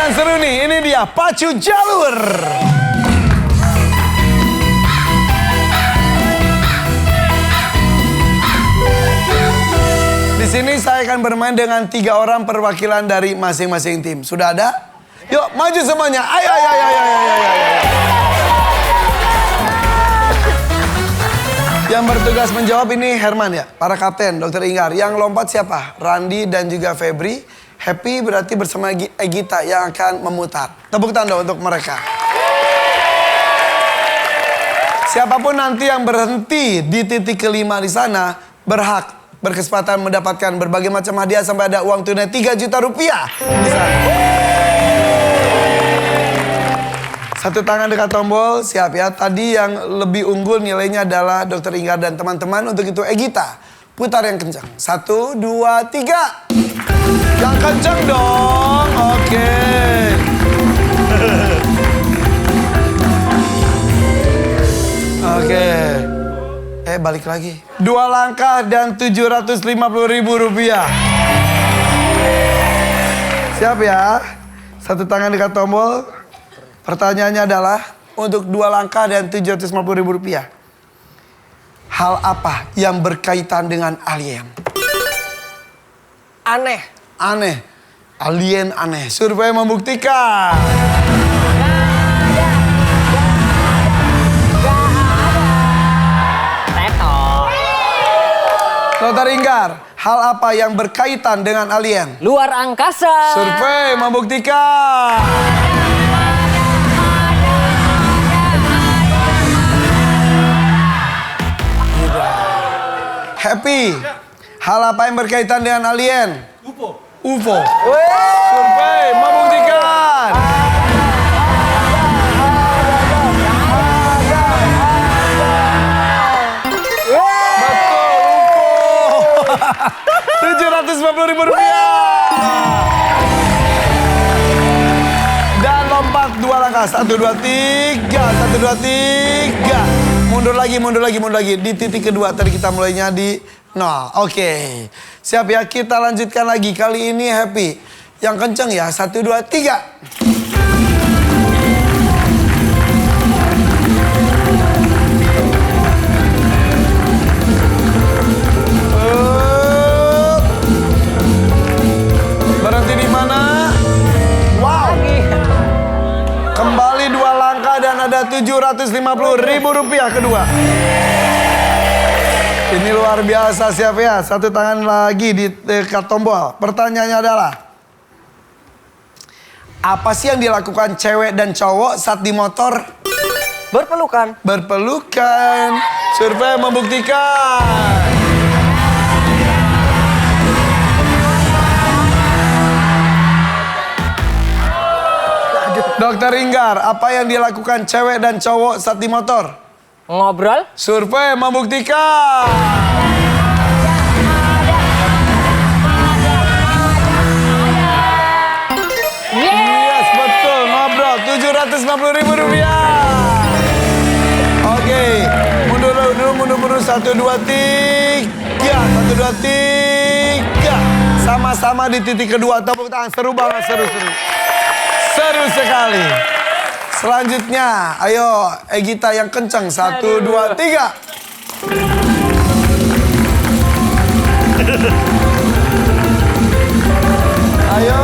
yang seru nih, ini dia pacu jalur. Di sini saya akan bermain dengan 3 orang perwakilan dari masing-masing tim. Sudah ada? Yuk, maju semuanya. Ayo, ayo, ayo, ayo, ayo, ayo. Yang bertugas menjawab ini Herman ya, para kapten, Dr. Inggar. Yang lompat siapa? Randi dan juga Febri. Happy berarti bersama Egita yang akan memutar. Tepuk tangan untuk mereka. Siapapun nanti yang berhenti di titik kelima di sana berhak berkesempatan mendapatkan berbagai macam hadiah sampai ada uang tunai 3 juta rupiah di sana. Satu tangan dekat tombol, siap ya. Tadi yang lebih unggul nilainya adalah Dr. Inggar dan teman-teman. Untuk itu Egita, putar yang kencang. 1, 2, 3. Yang kencang dong. Oke. Oke. Balik lagi. 2 langkah dan 750.000 rupiah. Siap ya. Satu tangan dekat tombol. Pertanyaannya adalah untuk 2 langkah dan 750.000 rupiah. Hal apa yang berkaitan dengan alien? Aneh. Aneh. Alien aneh. Survei membuktikan. Dr. Inggar, hal apa yang berkaitan dengan alien? Luar angkasa. Survei membuktikan. Happy, hal apa yang berkaitan dengan alien? UFO. UFO. Survei membuktikan. Rp750.000. Dan lompat 2 langkah. 1, 2, 3. 1, 2, 3. Mundur lagi. Di titik kedua tadi kita mulainya di 0. Oke. Siap ya, kita lanjutkan lagi. Kali ini Happy. Yang kenceng ya. 1, 2, 3. Berhenti di mana? Wow. Kembali 2 langkah dan ada Rp750.000 kedua. Ini luar biasa, siap ya. Satu tangan lagi di dekat tombol. Pertanyaannya adalah, apa sih yang dilakukan cewek dan cowok saat di motor? Berpelukan. Berpelukan. Survei membuktikan. Dr. Inggar, apa yang dilakukan cewek dan cowok saat di motor? Ngobrol. Survei membuktikan. Yes, betul. Ngobrol. Rp750.000. Oke. Mundur dulu. 1, 2, 3. 1, 2, 3. Sama-sama di titik kedua. Tepuk tangan. Seru banget. Seru sekali. Selanjutnya, ayo Egita yang kencang. 1, 2, 3. Ayo.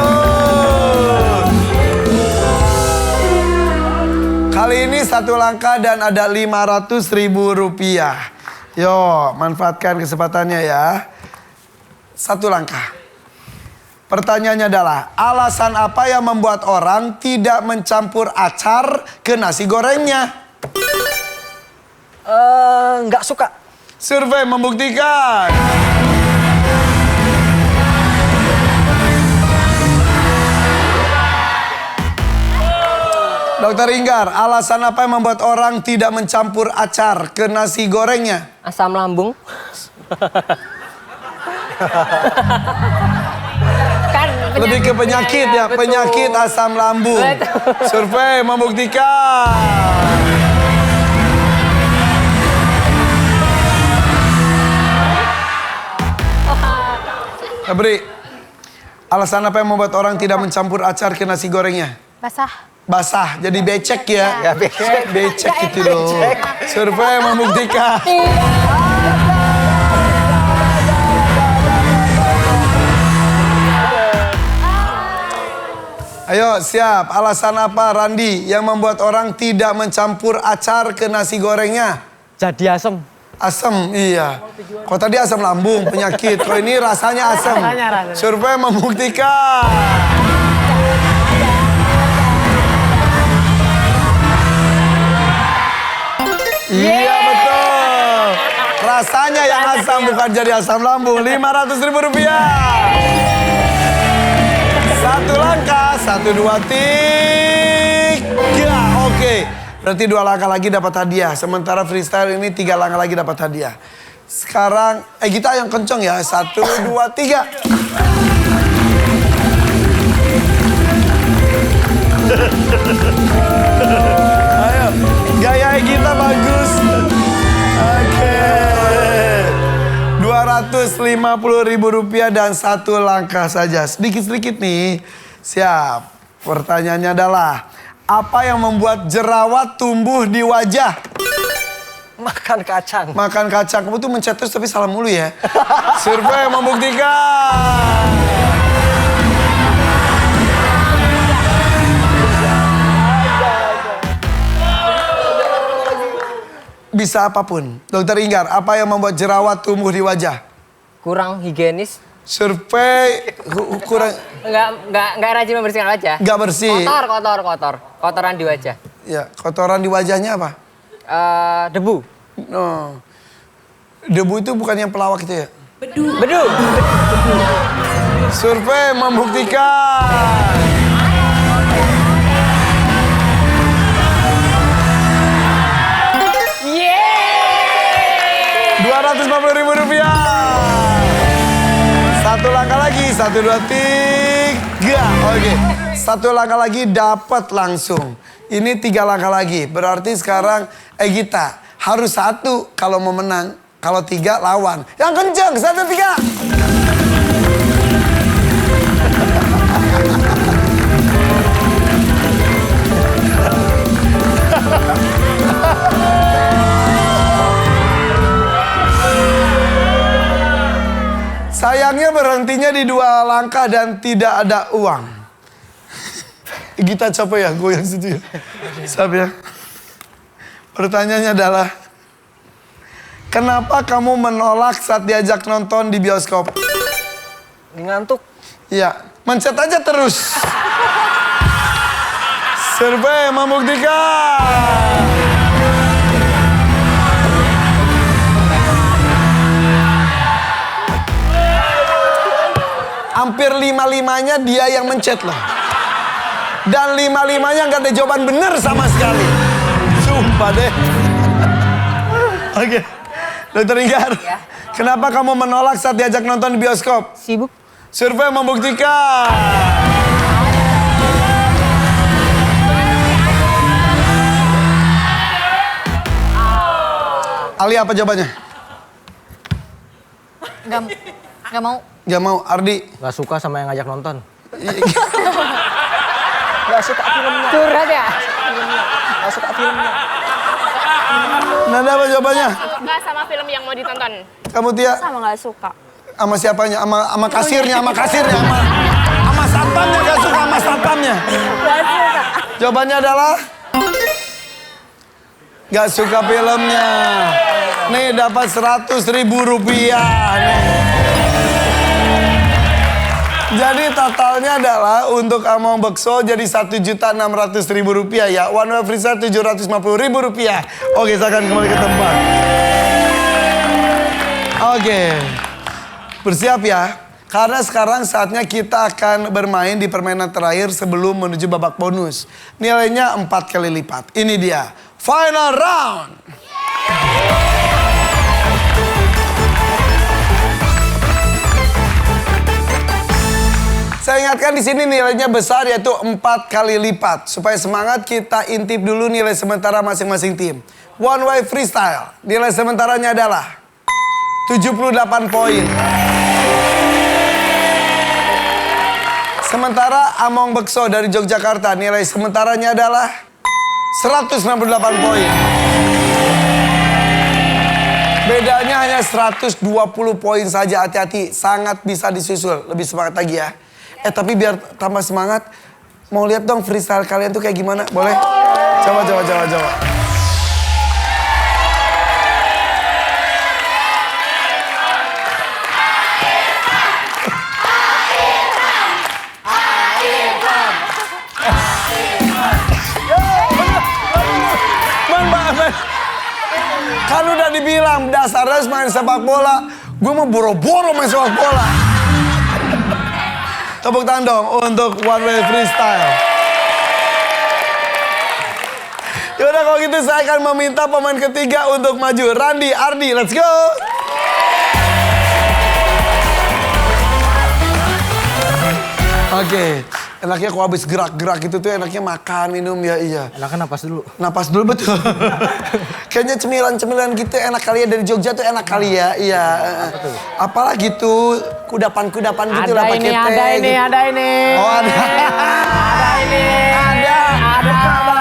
Kali ini 1 langkah dan ada Rp500.000. Yo, manfaatkan kesempatannya ya. 1 langkah. Pertanyaannya adalah, alasan apa yang membuat orang tidak mencampur acar ke nasi gorengnya? Nggak suka. Survei membuktikan. Dr. Inggar, alasan apa yang membuat orang tidak mencampur acar ke nasi gorengnya? Asam lambung. Lebih ke penyakit ya, penyakit asam lambung. Survei membuktikan. Beri, Alasan apa yang membuat orang tidak mencampur acar ke nasi gorengnya? Basah. Basah, jadi becek ya. Ya, becek. Becek gitu loh. Survei membuktikan. Ayo siap, alasan apa Randi yang membuat orang tidak mencampur acar ke nasi gorengnya? Jadi asem. Asam, iya. Kok tadi asam lambung, penyakit. Kok ini rasanya asam. Rasanya. Survei membuktikan. Iya betul. Rasanya yang asam bukan jadi asam lambung. 500.000 rupiah. Satu langkah, 1, 2, 3. Oke. Berarti 2 langkah lagi dapat hadiah. Sementara freestyle ini 3 langkah lagi dapat hadiah. Sekarang kita yang kenceng ya. 1, 2, 3. Ayo, gaya kita bagus. Oke. 250.000 rupiah dan 1 langkah saja. Sedikit-sedikit nih. Siap. Pertanyaannya adalah, apa yang membuat jerawat tumbuh di wajah? Makan kacang. Makan kacang. Kamu tuh mencet terus tapi salah mulu ya. Survei membuktikan. Bisa apapun. Dokter Inggar, apa yang membuat jerawat tumbuh di wajah? Kurang higienis. Survei kurang Enggak rajin membersihkan wajah. nggak bersih. Kotor. Kotoran di wajah. Ya, kotoran di wajahnya apa? Debu. No. Debu itu bukan yang pelawak itu ya? Bedu. Survei membuktikan. Yeay! 250.000 rupiah. 1 langkah lagi, 1, 2, 3. Oke, 1 langkah lagi dapat langsung. Ini 3 langkah lagi. Berarti sekarang Gita harus 1 kalau mau menang. Kalau 3 lawan. Yang kenceng, 1, 3. Sayangnya berhentinya di 2 langkah dan tidak ada uang. Gita capek ya, goyang situ ya. Siap ya. Pertanyaannya adalah, kenapa kamu menolak saat diajak nonton di bioskop? Ngantuk. Iya, mencet aja terus. Survei membuktikan. Hampir 5-5-nya dia yang mencet loh. Dan 5-5-nya nggak ada jawaban benar sama sekali. Sumpah deh. Oke. Dokter Inggar, Ya. kenapa kamu menolak saat diajak nonton di bioskop? Sibuk. Survei membuktikan. Ali apa jawabannya? Gak mau. Gak mau, Ardi. Gak suka sama yang ngajak nonton. Gak suka filmnya. Curhat ya? Gak suka filmnya. Nada apa jawabannya? Suka sama film yang mau ditonton. Kamu Tia? Sama gak suka. Sama siapanya? Sama kasirnya, sama satpamnya gak suka sama satpamnya. Gak suka. Jawabannya adalah gak suka filmnya. Nih dapat 100.000 rupiah nih. Jadi totalnya adalah untuk Among Bekso jadi 1.600.000 rupiah ya. One Way Freezer 750.000 rupiah. Oke, silakan kembali ke tempat. Oke. Bersiap ya. Karena sekarang saatnya kita akan bermain di permainan terakhir sebelum menuju babak bonus. Nilainya 4 kali lipat. Ini dia. Final round. Saya ingatkan di sini nilainya besar yaitu 4 kali lipat. Supaya semangat kita intip dulu nilai sementara masing-masing tim. One Way Freestyle. Nilai sementaranya adalah 78 poin. Sementara Among Bekso dari Yogyakarta nilai sementaranya adalah 168 poin. Bedanya hanya 120 poin saja, hati-hati. Sangat bisa disusul. Lebih semangat lagi ya. Tapi biar tambah semangat, mau lihat dong freestyle kalian tuh kayak gimana? Boleh? Coba. Kan udah dibilang dasarnya main sepak bola. Gue mau boro-boro main sepak bola. Tepuk tangan dong untuk One Way Freestyle. Yaudah kalau gitu saya akan meminta pemain ketiga untuk maju. Randi, Ardi, let's go. Oke. Enaknya kalau habis gerak-gerak gitu tuh enaknya makan, minum, ya iya. Enaknya napas dulu. Napas dulu betul. Kayaknya cemilan-cemilan gitu enak kali ya, dari Jogja tuh enak kali ya. Iya. Apalagi tuh kudapan-kudapan gitu lah pakai teh. Ada ini. Oh ada. Ada.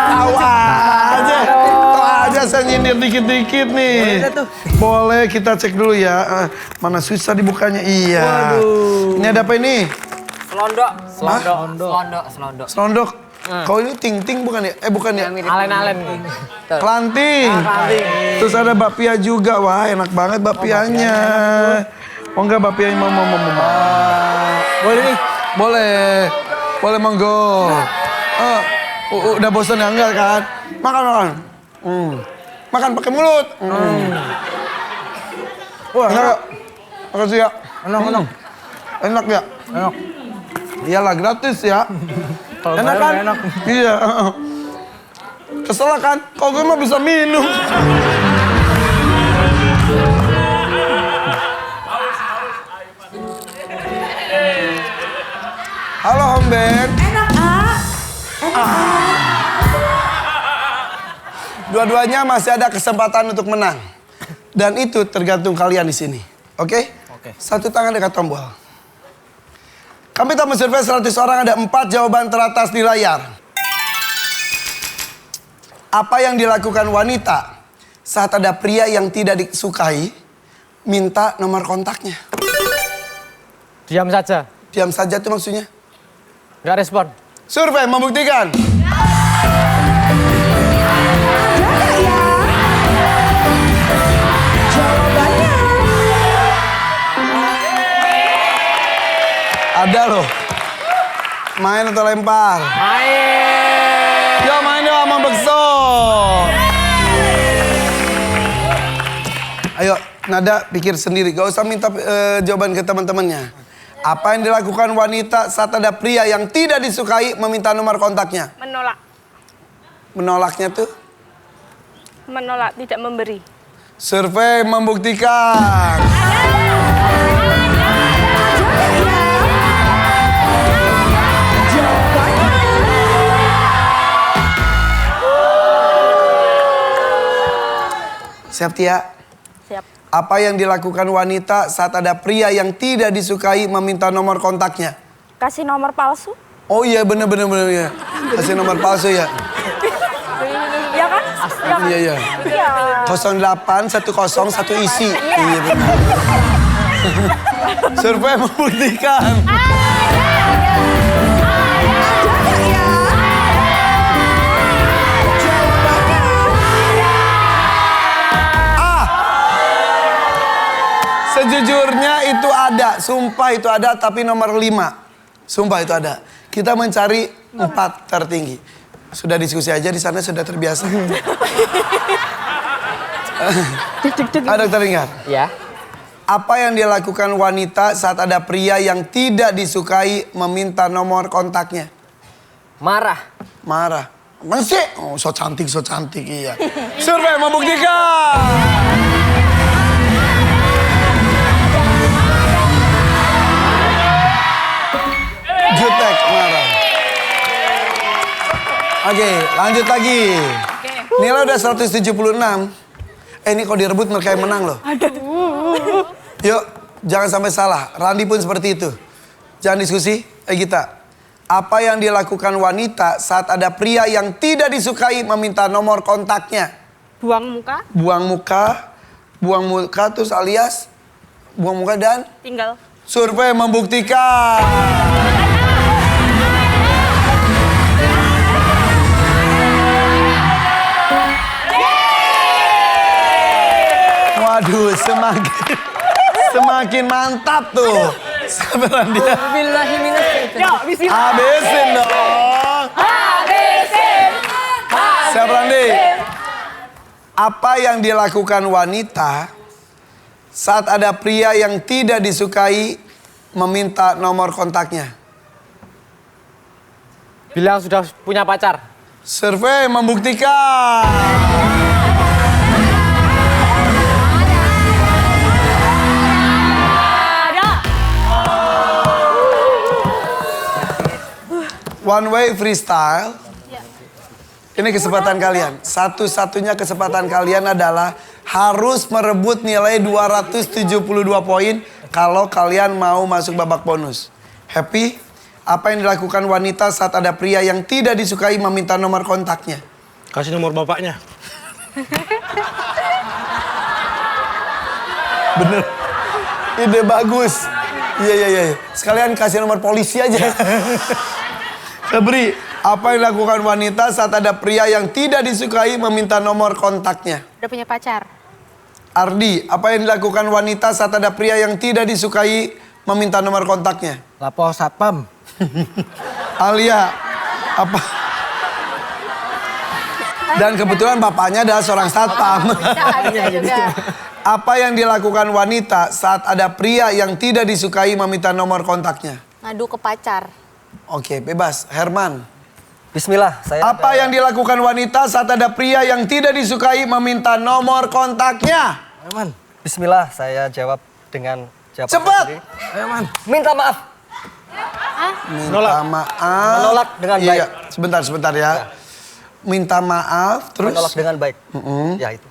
Tahu aja. Tahu aja saya nyindir dikit-dikit nih. Boleh kita cek dulu ya. Mana susah dibukanya. Iya. Waduh. Ini ada apa ini? Selondok. Kau ini ting-ting bukan ya? Bukan ya? Alen-alen. Kelanting. Terus ada bakpia juga. Wah, enak banget bakpianya. Oh enggak, bakpianya mau. Boleh nih? Boleh monggo. Udah bosan ya enggak kan? Makan. Makan pakai mulut. Wah, enak. Makasih ya. Enak ya? Enak. Iyalah gratis ya. Enak kan? Enak. Iya. Kesel kan? Kok gue mah bisa minum. Halo Om Ben. Enak, Dua-duanya masih ada kesempatan untuk menang. Dan itu tergantung kalian di sini. Oke? Satu tangan dekat tombol. Kami telah mensurvei 100 orang, ada 4 jawaban teratas di layar. Apa yang dilakukan wanita saat ada pria yang tidak disukai, minta nomor kontaknya? Diam saja. Diam saja tuh maksudnya? Nggak respon. Survei membuktikan. Ada loh. Main atau lempar? Main. Yo main dong sama Bekso. Ayo Nada pikir sendiri. Gak usah minta jawaban ke teman-temannya. Apa yang dilakukan wanita saat ada pria yang tidak disukai meminta nomor kontaknya? Menolak. Menolaknya tuh? Menolak, tidak memberi. Survei membuktikan. Siap Tia? Siap. Apa yang dilakukan wanita saat ada pria yang tidak disukai meminta nomor kontaknya? Kasih nomor palsu? Oh iya bener ya. Kasih nomor palsu ya. Iya kan? Iya. 08 10 1 isi. Iya benar. Survei membuktikan. Sejujurnya itu ada, sumpah itu ada, tapi nomor 5. Sumpah itu ada. Kita mencari 4 tertinggi. Sudah diskusi aja di sana, sudah terbiasa. Ada teringat? Ya. Apa yang dilakukan wanita saat ada pria yang tidak disukai meminta nomor kontaknya? Marah. Marah. Masih? Oh, so cantik iya. Survei membuktikan. Jutek marah. Oke, lanjut lagi. Nilai udah 176. Ini kalau direbut mereka yang menang loh. Yuk, jangan sampai salah. Randi pun seperti itu. Jangan diskusi, Gita. Apa yang dilakukan wanita saat ada pria yang tidak disukai meminta nomor kontaknya? Buang muka, Buang muka terus alias buang muka dan tinggal. survei membuktikan. Waduh, semakin mantap tuh. Sabaran dia. Habisin dong. Siap Randi. Apa yang dilakukan wanita saat ada pria yang tidak disukai meminta nomor kontaknya? Bilang sudah punya pacar. Survei membuktikan. One way freestyle. Ini kesempatan kalian. Satu-satunya kesempatan kalian adalah harus merebut nilai 272 poin kalau kalian mau masuk babak bonus. Happy? Apa yang dilakukan wanita saat ada pria yang tidak disukai meminta nomor kontaknya? Kasih nomor bapaknya. Bener. Ide bagus. Iya. Sekalian kasih nomor polisi aja. Sabri, apa yang dilakukan wanita saat ada pria yang tidak disukai meminta nomor kontaknya? Udah punya pacar. Ardi, apa yang dilakukan wanita saat ada pria yang tidak disukai meminta nomor kontaknya? Lapor satpam. Alia, apa? Dan kebetulan bapaknya adalah seorang satpam. Bisa juga. Apa yang dilakukan wanita saat ada pria yang tidak disukai meminta nomor kontaknya? Ngadu ke pacar. Oke, bebas. Herman. Bismillah, saya Apa yang dilakukan wanita saat ada pria yang tidak disukai meminta nomor kontaknya? Aman. Bismillah, saya jawab dengan jawaban Cepat! sendiri. Minta maaf. Minta maaf. Menolak dengan baik. Iya, sebentar ya. Minta maaf, terus Menolak dengan baik. Ya itu.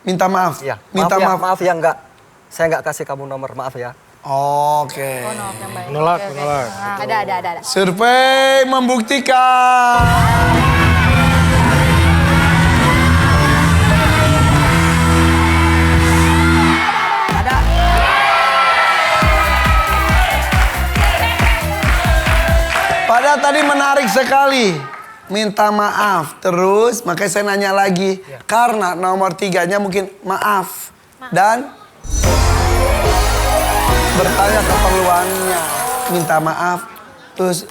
minta maaf. Ya. Minta maaf. Maaf ya enggak. Saya enggak kasih kamu nomor, maaf ya. Oke. Nolak yang baik. Menolak, Oke. menolak. Ada. Survei membuktikan. Padahal tadi menarik sekali. Minta maaf. Terus makanya saya nanya lagi. Karena nomor 3-nya mungkin maaf. Dan bertanya keperluannya. Minta maaf. Terus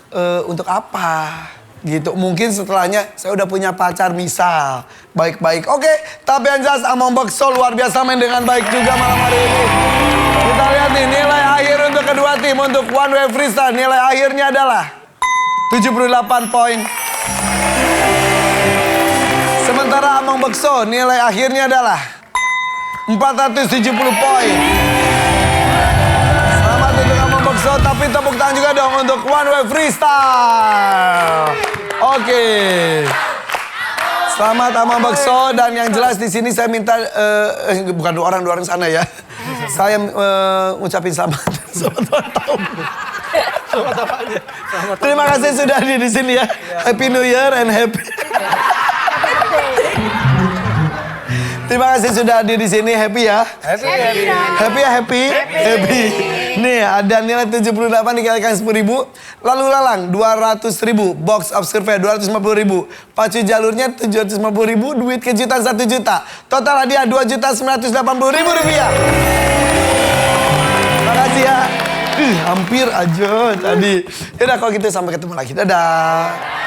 untuk apa? Gitu. Mungkin setelahnya saya udah punya pacar misal. Baik-baik. Oke. Tapi yang jelas Among Bekso luar biasa main dengan baik juga malam hari ini. Kita lihat nih nilai akhir untuk kedua tim. Untuk One Way Freestyle nilai akhirnya adalah 78 poin. Sementara Among Bekso nilai akhirnya adalah 470 poin. Selamat untuk Among Bekso, tapi tepuk tangan juga dong untuk One Way Freestyle. Oke. Selamat Among Bekso, dan yang jelas di sini saya minta bukan dua orang sana ya. Saya ngucapin selamat ulang tahun. Terima kasih sudah hadir di sini ya. Happy New Year and happy. Terima kasih sudah hadir di sini. Happy ya. Happy ya, happy. Nih ada nilai 78 dikalikan 10.000. Lalu lalang 200.000. Box of survey 250.000. Pacu jalurnya 750.000. Duit kejutan 1 juta. Total hadiah 2.980.000 rupiah. Terima kasih ya. Hampir aja tadi. Yaudah kalau gitu sampai ketemu lagi. Dadah.